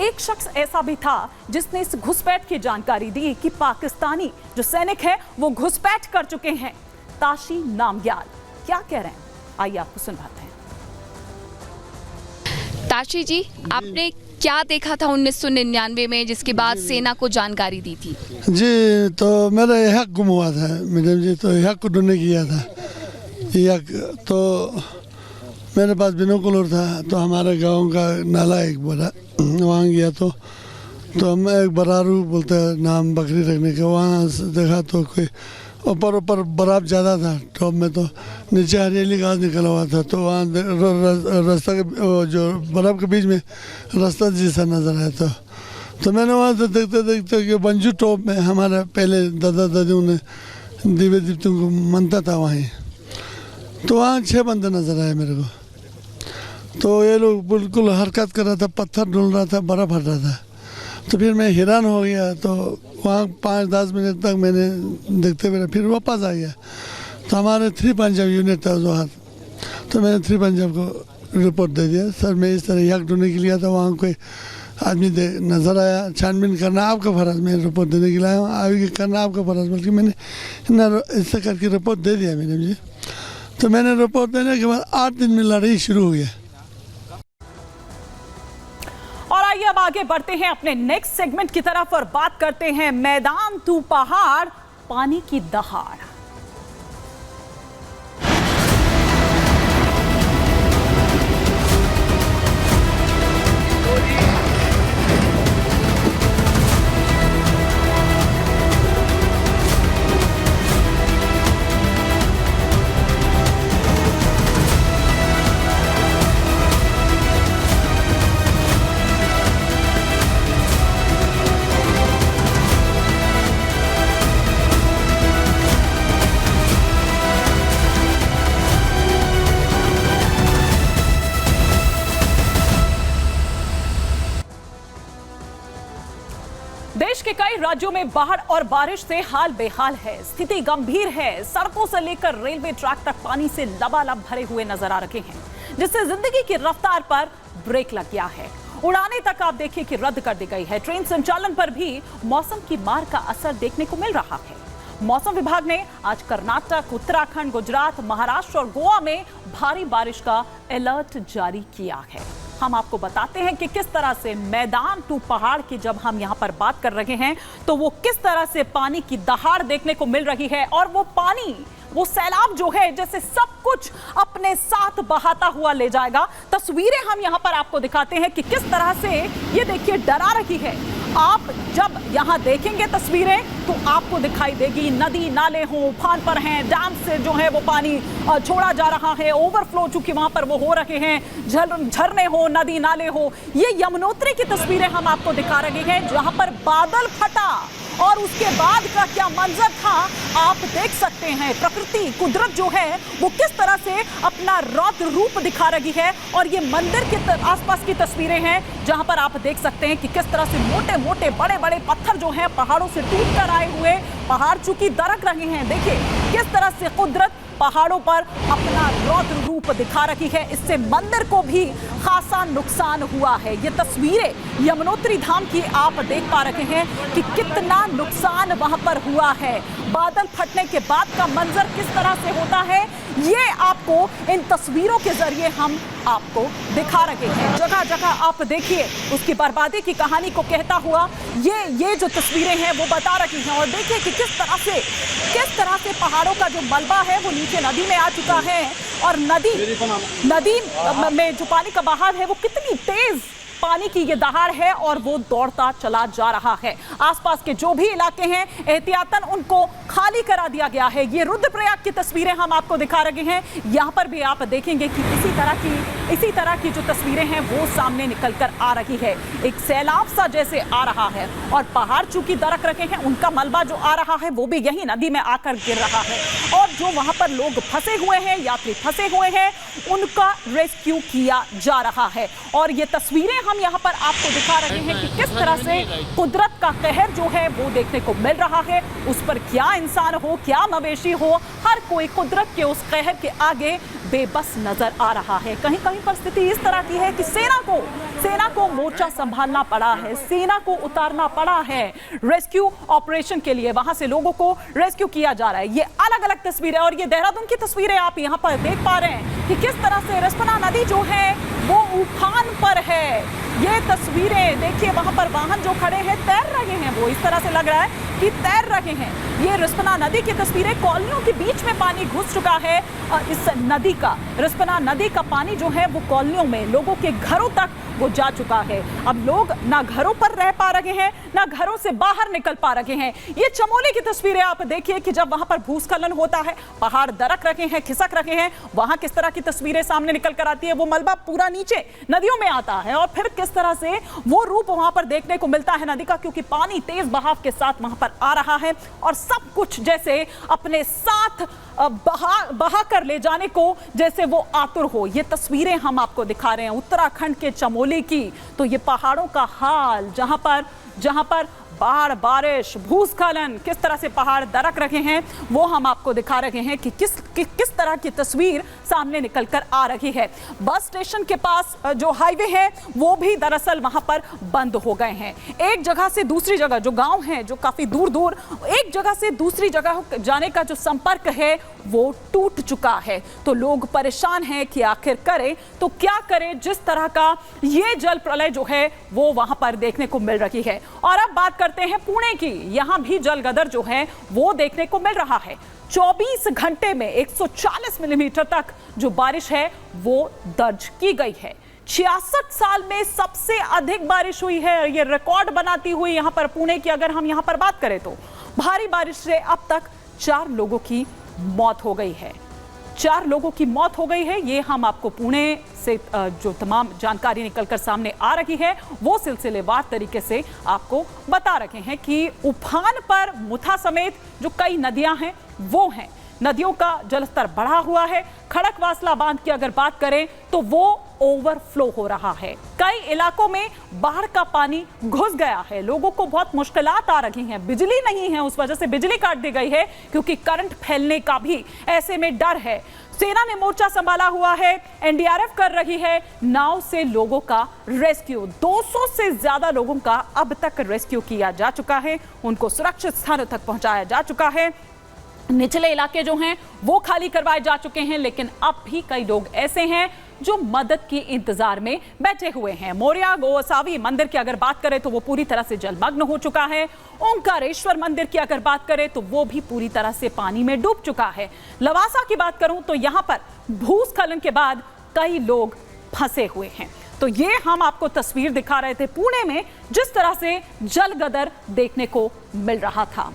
एक शख्स ऐसा भी था जिसने इस घुसपैठ की जानकारी दी कि पाकिस्तानी जो सैनिक है वो घुसपैठ कर चुके हैं। ताशी नामग्याल क्या कह रहे हैं, आइए आपको सुनवाते हैं। ताशी जी, आपने क्या देखा था 1999 में जिसके बाद सेना को जानकारी दी थी? जी, तो मेरा यह गुम हुआ था मैडम जी, तो यह को ढूंढने किया था। यह तो मेरे पास बिनोकुलर था, तो हमारे गांव का नाला एक बड़ा वहाँ गया तो हम एक बरारू बोलते हैं नाम बकरी रखने का, वहाँ देखा तो कोई ऊपर बर्फ ज़्यादा था टॉप में, तो नीचे हरियाली घास निकला हुआ था, तो वहाँ रास्ता के जो बर्फ़ के बीच में रास्ता जैसा नज़र आया तो मैंने वहाँ से देखते देखते कि बंजू टॉप में हमारा पहले दादा दादियों ने दिव्य दीप्तों को मनता था वहीं, तो वहाँ 6 बंदे नज़र आए मेरे को। तो ये लोग बिल्कुल हरकत कर रहा था, पत्थर ढूंढ रहा था, बर्फ़ हट रहा था। तो फिर मैं हैरान हो गया, तो वहाँ 5-10 मिनट तक मैंने देखते हुए फिर वापस आ गया। तो हमारे 3 पंजाब यूनिट था जो हाथ, तो मैंने 3 पंजाब को रिपोर्ट दे दिया, सर मैं इस तरह यक ढूंढने के लिए था, वहाँ कोई आदमी नज़र आया, छानबीन करना आपका फ़र्ज़, मैं रिपोर्ट देने के लिए आया हूँ, आगे करना आपका फ़र्ज़, बल्कि मैंने ऐसा करके रिपोर्ट दे दिया मैडम जी। तो मैंने रिपोर्ट देने के बाद 8 दिन में लड़ाई शुरू हो गया। और आइए अब आगे बढ़ते हैं अपने नेक्स्ट सेगमेंट की तरफ और बात करते हैं मैदान तू पहाड़ पानी की दहाड़। देश के कई राज्यों में बाढ़ और बारिश से हाल बेहाल है, स्थिति गंभीर है। सड़कों से लेकर रेलवे ट्रैक तक पानी से लबालब भरे हुए नजर आ रहे हैं, जिससे जिंदगी की रफ्तार पर ब्रेक लग गया है। उड़ानें तक आप देखिए कि रद्द कर दी गई है। ट्रेन संचालन पर भी मौसम की मार का असर देखने को मिल रहा है। मौसम विभाग ने आज कर्नाटक, उत्तराखंड, गुजरात, महाराष्ट्र और गोवा में भारी बारिश का अलर्ट जारी किया है। हम आपको बताते हैं कि किस तरह से मैदान टू पहाड़ की जब हम यहां पर बात कर रहे हैं तो वो किस तरह से पानी की दहाड़ देखने को मिल रही है, और वो पानी, वो सैलाब जो है जैसे सब कुछ अपने साथ बहाता हुआ ले जाएगा। तस्वीरें हम यहां पर आपको दिखाते हैं कि किस तरह से ये देखिए डरा रही है। आप जब यहां देखेंगे तस्वीरें तो आपको दिखाई देगी नदी नाले हो उफान पर हैं, डैम से जो है वो पानी छोड़ा जा रहा है, ओवरफ्लो चूंकि वहां पर वो हो रहे हैं, झरने हो, नदी नाले हो। ये यमुनोत्री की तस्वीरें हम आपको दिखा रहे हैं जहां पर बादल फटा और उसके बाद का क्या मंजर था आप देख सकते हैं। प्रकृति, कुदरत जो है वो किस तरह से अपना रौद्र रूप दिखा रही है। और ये मंदिर के आसपास की तस्वीरें हैं जहां पर आप देख सकते हैं कि किस तरह से मोटे मोटे बड़े बड़े पत्थर जो हैं पहाड़ों से टूट कर आए हुए, पहाड़ चूंकि दरक रहे हैं। देखिए किस तरह से कुदरत पहाड़ों पर अपना रौद्र रूप दिखा रही है। इससे मंदिर को भी खासा नुकसान हुआ है। ये तस्वीरें यमुनोत्री धाम की आप देख पा रहे हैं कि कितना नुकसान वहां पर हुआ है। बादल फटने के बाद का मंजर किस तरह से होता है ये आपको इन तस्वीरों के जरिए हम आपको दिखा रहे हैं। जगह जगह आप देखिए उसकी बर्बादी की कहानी को कहता हुआ ये जो तस्वीरें हैं वो बता रही हैं। और देखिए कि किस तरह से पहाड़ों का जो मलबा है वो नीचे नदी में आ चुका है, और नदी में जो पानी का बहाव है वो कितनी तेज पानी की ये दहाड़ है और वो दौड़ता चला जा रहा है। आसपास के जो भी इलाके हैं एहतियातन उनको खाली करा दिया गया है। ये रुद्रप्रयाग की तस्वीरें हम आपको दिखा रहे हैं। यहाँ पर भी आप देखेंगे कि इसी तरह की जो तस्वीरें हैं वो सामने निकल कर आ रही है। एक सैलाब सा जैसे आ रहा है और पहाड़ चूंकि दरक रखे हैं, उनका मलबा जो आ रहा है वो भी यही नदी में आकर गिर रहा है। और जो वहां पर लोग फंसे हुए हैं, यात्री फंसे हुए हैं, उनका रेस्क्यू किया जा रहा है। और ये तस्वीरें हम यहाँ पर आपको दिखा रहे हैं कि किस तरह से कुदरत का कहर जो है वो देखने को मिल रहा है। उस पर क्या इंसान हो, क्या मवेशी हो, हर कोई कुदरत के उस कहर के आगे बेबस नजर आ रहा है। कहीं कहीं पर स्थिति इस तरह की है कि सेना को मोर्चा संभालना पड़ा है, सेना को उतारना पड़ा है रेस्क्यू ऑपरेशन के लिए। वहां से लोगों को रेस्क्यू किया जा रहा है। ये अलग अलग तस्वीरें, और ये देहरादून की तस्वीरें आप यहां पर देख पा रहे हैं कि किस तरह से रिस्पना नदी जो है वो उफान पर है। ये तस्वीरें देखिए, वहां पर वाहन जो खड़े हैं तैर रहे हैं, वो इस तरह से लग रहा है कि तैर रहे हैं। ये रिस्पना नदी की तस्वीरें, कॉलोनियों के बीच में पानी घुस चुका है। इस नदी का, रिस्पना नदी का पानी जो है वो कॉलोनियों में, लोगों के घरों तक वो जा चुका है। अब लोग ना घरों पर रह पा रहे हैं, ना घरों से बाहर निकल पा रहे हैं। ये चमोली की तस्वीरें आप देखिए कि जब वहां पर भूस्खलन होता है, पहाड़ दरक रहे हैं, खिसक रहे हैं, वहां किस तरह की तस्वीरें सामने निकल कर आती है। वो मलबा पूरा नीचे नदियों में आता है और फिर किस तरह से वो रूप वहां पर देखने को मिलता है नदी का, क्योंकि पानी तेज बहाव के साथ वहां पर आ रहा है और सब कुछ जैसे अपने साथ बहा कर ले जाने को जैसे वो आतुर हो। ये तस्वीरें हम आपको दिखा रहे हैं उत्तराखंड के चमोली की। तो ये पहाड़ों का हाल, जहां पर बाढ़, बारिश, भूस्खलन, किस तरह से पहाड़ दरक रहे हैं, वो हम आपको दिखा रहे हैं कि किस तरह की तस्वीर सामने निकल कर आ रही है। बस स्टेशन के पास जो हाईवे है वो भी दरअसल वहां पर बंद हो गए हैं। एक जगह से दूसरी जगह, जो गांव हैं जो काफी दूर एक जगह से दूसरी जगह जाने का जो संपर्क है वो टूट चुका है। तो लोग परेशान हैं कि आखिर करें तो क्या करें, जिस तरह का ये जल प्रलय जो है वो वहां पर देखने को मिल रही है। और अब बात करते हैं पुणे की। यहां भी जलगदर जो है वो देखने को मिल रहा है। 24 घंटे में 140 मिलीमीटर तक जो बारिश है वो दर्ज की गई है। 66 साल में सबसे अधिक बारिश हुई है। ये रिकॉर्ड बनाती हुई यहां पर पुणे की अगर हम यहां पर बात करें तो भारी बारिश से अब तक 4 लोगों की मौत हो गई है। 4 लोगों की मौत हो गई है। ये हम आपको पुणे से जो तमाम जानकारी निकलकर सामने आ रही है वो सिलसिलेवार तरीके से आपको बता रहे हैं कि उफान पर मुथा समेत जो कई नदियां हैं वो हैं। नदियों का जलस्तर बढ़ा हुआ है। खड़कवासला बांध की अगर बात करें तो वो ओवरफ्लो हो रहा है। कई इलाकों में बाढ़ का पानी घुस गया है। लोगों को बहुत मुश्किलात आ रही हैं। बिजली नहीं है, उस वजह से बिजली काट दी गई है क्योंकि करंट फैलने का भी ऐसे में डर है। सेना ने मोर्चा संभाला हुआ है, एनडीआरएफ कर रही है नाव से लोगों का रेस्क्यू। 200 से ज्यादा लोगों का अब तक रेस्क्यू किया जा चुका है, उनको सुरक्षित स्थानों तक पहुंचाया जा चुका है। निचले इलाके जो हैं वो खाली करवाए जा चुके हैं, लेकिन अब भी कई लोग ऐसे हैं जो मदद की इंतजार में बैठे हुए हैं। मोरिया गोसावी मंदिर की अगर बात करें तो वो पूरी तरह से जलमग्न हो चुका है। ओंकारेश्वर मंदिर की अगर बात करें तो वो भी पूरी तरह से पानी में डूब चुका है। लवासा की बात करूं तो यहां पर भूस्खलन के बाद कई लोग फंसे हुए हैं। तो ये हम आपको तस्वीर दिखा रहे थे पुणे में जिस तरह से जलगदर देखने को मिल रहा था।